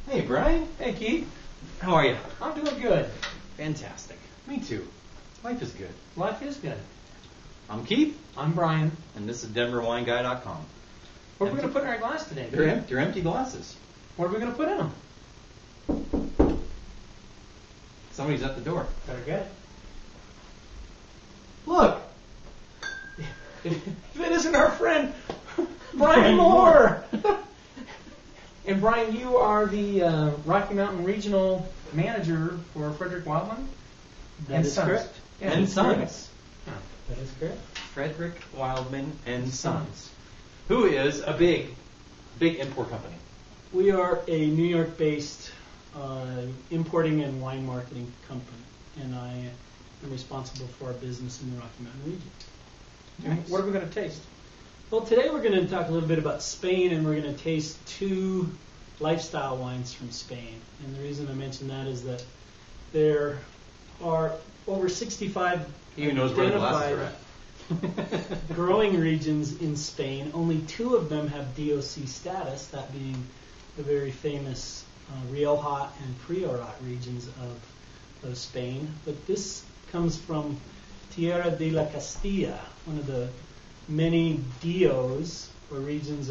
Hey, Brian. Hey, Keith. How are you? I'm doing good. Fantastic. Me too. Life is good. Life is good. I'm Keith, I'm Brian. and this is DenverWineGuy.com. What are we going to put in our glass today? They're empty glasses. What are we going to put in them? Somebody's at the door. Better get it. Look! If it isn't our friend, Brian Moore! And Brian, you are the Rocky Mountain Regional Manager for Frederick Wildman? That is correct. Yeah, and that's Sons. correct. That is correct. Frederick Wildman and Sons. Who is a big import company. We are a New York-based importing and wine marketing company, and I am responsible for our business in the Rocky Mountain region. Nice. What are we going to taste? Well, today we're going to talk a little bit about Spain, and we're going to taste two lifestyle wines from Spain. And the reason I mention that is that there are over 65 He even knows where the glasses are at. growing regions in Spain. Only 2 of them have DOC status, that being the very famous Rioja and Priorat regions of Spain. But this comes from Tierra de la Castilla, one of the many DOs, or regions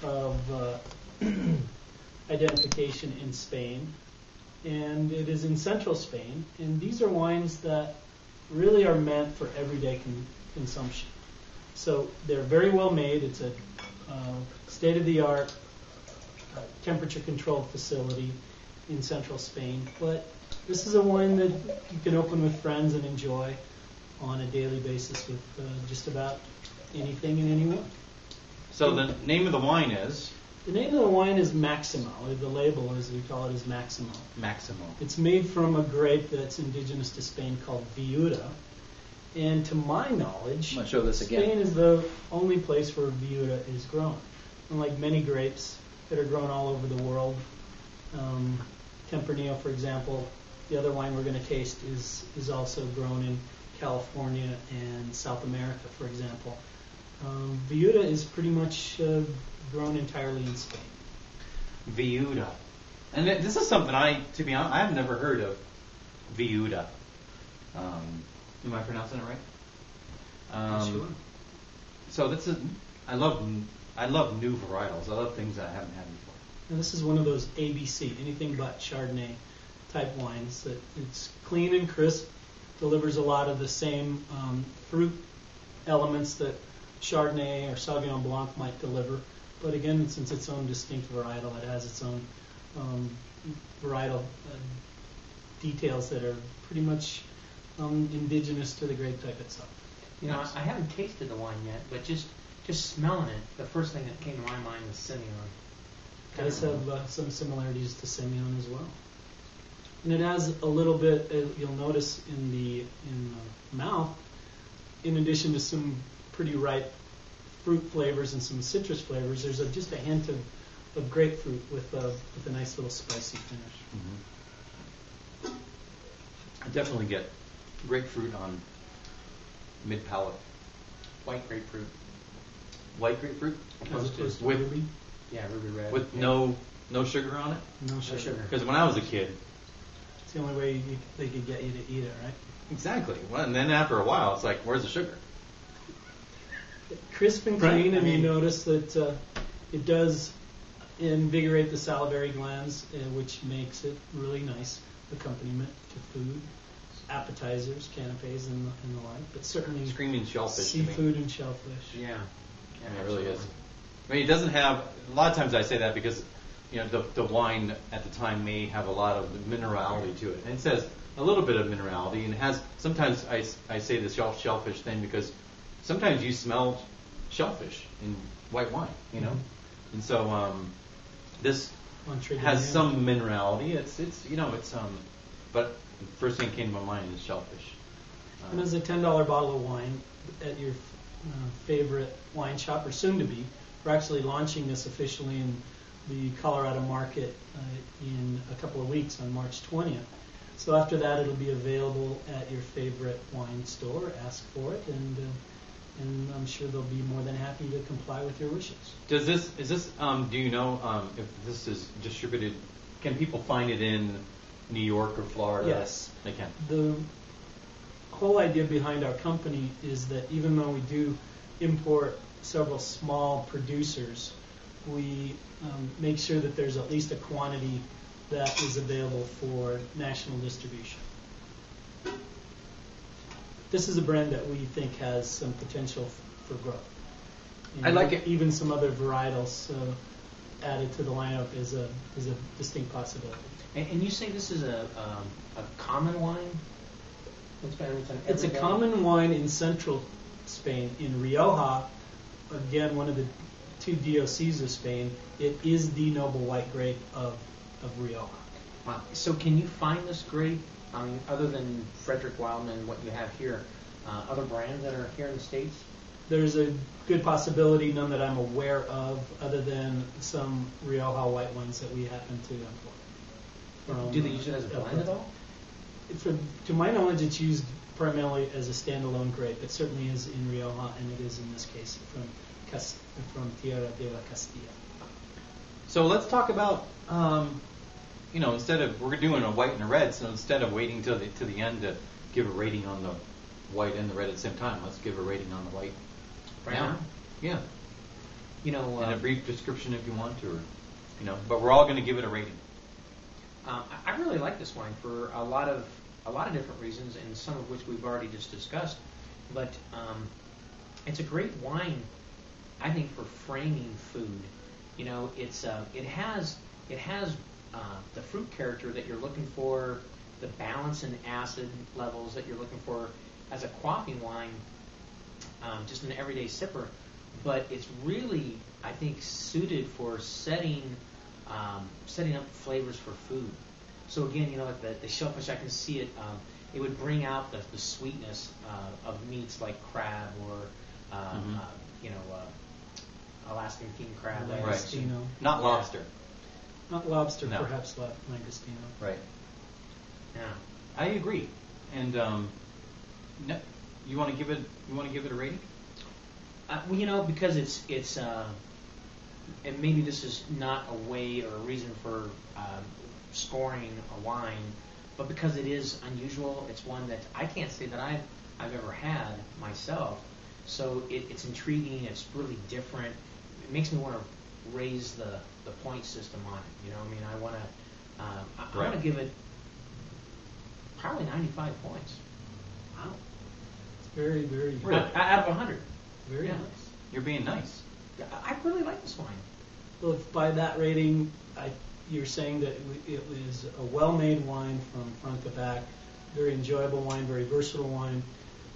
of identification in Spain. And it is in central Spain. And these are wines that really are meant for everyday consumption. So they're very well made. It's a state-of-the-art temperature-controlled facility in central Spain. But this is a wine that you can open with friends and enjoy on a daily basis with just about anything and anyone. So the name of the wine is? The name of the wine is Maximo. The label, as we call it, is Maximo. Maximo. It's made from a grape that's indigenous to Spain called Viura. And to my knowledge, I'm going to show this again. Spain is the only place where Viura is grown. Unlike many grapes that are grown all over the world, Tempranillo, for example, the other wine we're going to taste is also grown in California and South America, for example. Viura is pretty much grown entirely in Spain. Viuda. And this is something to be honest, I've never heard of Viuda. Am I pronouncing it right? Sure. So this is, I love new varietals. I love things that I haven't had before. And this is one of those ABC, anything but Chardonnay type wines. That it's clean and crisp, delivers a lot of the same fruit elements that Chardonnay or Sauvignon Blanc might deliver. But again, since it's own distinct varietal, it has its own varietal details that are pretty much indigenous to the grape type itself. You know, I haven't tasted the wine yet, but just smelling it, the first thing that came to my mind was Simeon. It does have some similarities to Simeon as well. And it has a little bit, you'll notice in the mouth, in addition to some pretty ripe fruit flavors and some citrus flavors, there's just a hint of grapefruit with a nice little spicy finish. Mm-hmm. I definitely get grapefruit on mid-palate. White grapefruit. White grapefruit? As opposed to with ruby. Yeah, ruby red. with yeah. no sugar on it? No No sugar. sugar. Because when I was a kid, It's the only way they could get you to eat it, right? exactly. Well, and then after a while, it's like, where's the sugar? Crisp and Right. clean, and I mean- you notice that it does invigorate the salivary glands, which makes it really nice accompaniment to food, appetizers, canapes, and the like. But certainly Screaming shellfish to me. seafood and shellfish. Yeah. I mean, it really is. I mean, it doesn't have. A lot of times I say that because, the wine at the time may have a lot of minerality to it, and it says a little bit of minerality, and it has. Sometimes I say the shellfish thing because sometimes you smell shellfish in white wine, and so this Entree de has Miel. some minerality. But the first thing that came to my mind is shellfish. And as a $10 bottle of wine at your favorite wine shop, or soon to be, we're actually launching this officially in the Colorado market in a couple of weeks on March 20th. So after that, it'll be available at your favorite wine store. Ask for it, and and I'm sure they'll be more than happy to comply with your wishes. Do you know if this is distributed? Can people find it in New York or Florida? Yes. They can. The whole idea behind our company is that even though we do import several small producers, we make sure that there's at least a quantity that is available for national distribution. This is a brand that we think has some potential for growth. I like it. Even some other varietals added to the lineup is a distinct possibility. And you say this is a common wine? It's a common wine in central Spain. In Rioja, again, one of the two DOCs of Spain, it is the noble white grape of Rioja. Wow. So can you find this grape, other than Frederick Wildman, what you have here, other brands that are here in the States? There's a good possibility, none that I'm aware of, other than some Rioja white wines that we happen to import. Do they use it as a blend at all? To my knowledge, it's used primarily as a standalone grape. It certainly is in Rioja, and it is in this case from Tierra de la Castilla. So let's talk about, instead of, we're doing a white and a red, so instead of waiting to the end to give a rating on the white and the red at the same time, let's give a rating on the white Right now? Yeah. And a brief description if you want to, but we're all going to give it a rating. I really like this wine for a lot of different reasons, and some of which we've already just discussed. But it's a great wine, I think, for framing food. It has the fruit character that you're looking for, the balance in acid levels that you're looking for as a quaffing wine, just an everyday sipper. But it's really, I think, suited for setting up flavors for food. So again, like the shellfish, I can see it. It would bring out the sweetness of meats like crab or Alaskan king crab. Langostino. Not lobster. Not lobster, No. perhaps Langostino. Right. Yeah. I agree. And you want to give it a rating? Because it's and maybe this is not a way or a reason for scoring a wine, but because it is unusual, it's one that I can't say that I've ever had myself. So it's intriguing. It's really different. It makes me want to raise the point system on it. I want to I want to give it probably 95 points. Wow. It's very, very Really? Out of 100. very Yeah. nice. You're being nice. I really like this wine. Well, if by that rating, you're saying that it was a well-made wine from front to back, very enjoyable wine, very versatile wine,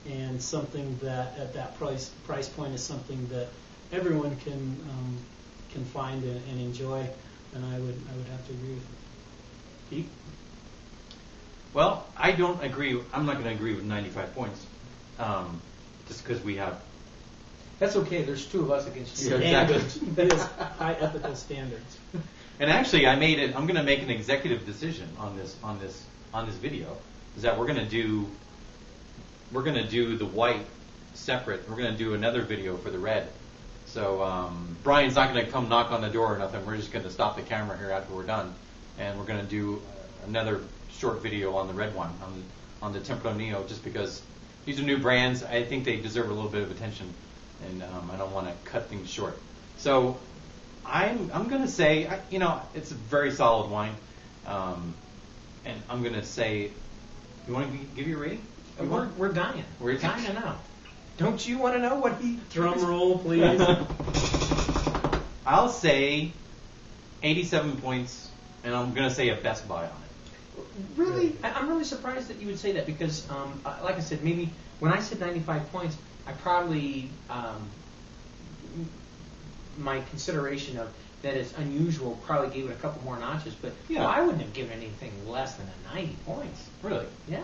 and something that at that price point is something that everyone can find and enjoy. And I would have to agree with you. Pete? Well, I don't agree. I'm not going to agree with 95 points, just because we have. That's okay. There's two of us against you. Yeah, exactly. Standards. It is high ethical standards. And actually, I'm going to make an executive decision on this video. Is that we're going to do the white separate. We're going to do another video for the red. So Brian's not going to come knock on the door or nothing. We're just going to stop the camera here after we're done, and we're going to do another short video on the red one, on the Tempranillo, just because these are new brands. I think they deserve a little bit of attention, and I don't want to cut things short. So I'm going to say, it's a very solid wine, and I'm going to say, you want to give you a rating? We're dying. We're dying to know. Don't you want to know what he... Drum roll, please. I'll say 87 points, and I'm going to say a Best Buy on it. Really? I'm really surprised that you would say that because, like I said, maybe when I said 95 points, I probably, my consideration of that it's unusual probably gave it a couple more notches, but I wouldn't have given anything less than a 90 points. Really? Yeah.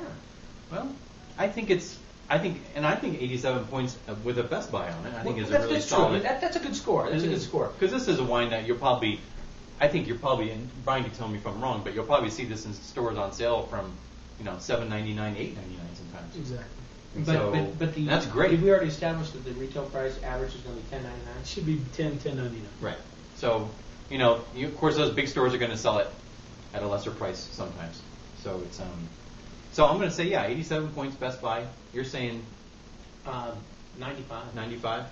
Well, I think 87 points with a Best Buy on it, I think is a really solid. That's a good score. That's a good score. Because this is a wine that and Brian can tell me if I'm wrong, but you'll probably see this in stores on sale from, $7.99, $8.99 sometimes. Exactly. And But that's great. Did we already establish that the retail price average is going to be $10.99? It should be $10.99. Right. So, of course, those big stores are going to sell it at a lesser price sometimes. So it's So I'm going to say 87 points Best Buy. You're saying 95. 95.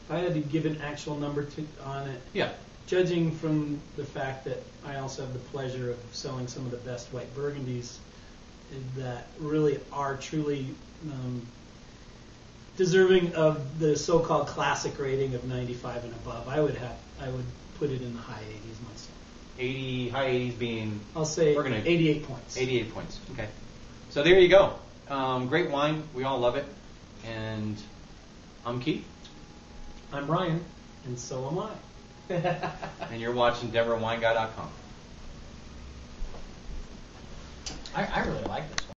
If I had to give an actual number on it, Yeah. judging from the fact that I also have the pleasure of selling some of the best white burgundies that really are truly deserving of the so-called classic rating of 95 and above, I would put it in the high 80s myself. 80, high 80s being. I'll say we're gonna 88 points. 88 points. Okay. So there you go. Great wine. We all love it. And I'm Keith. I'm Ryan, and so am I. And you're watching DenverWineGuy.com. I really like this one.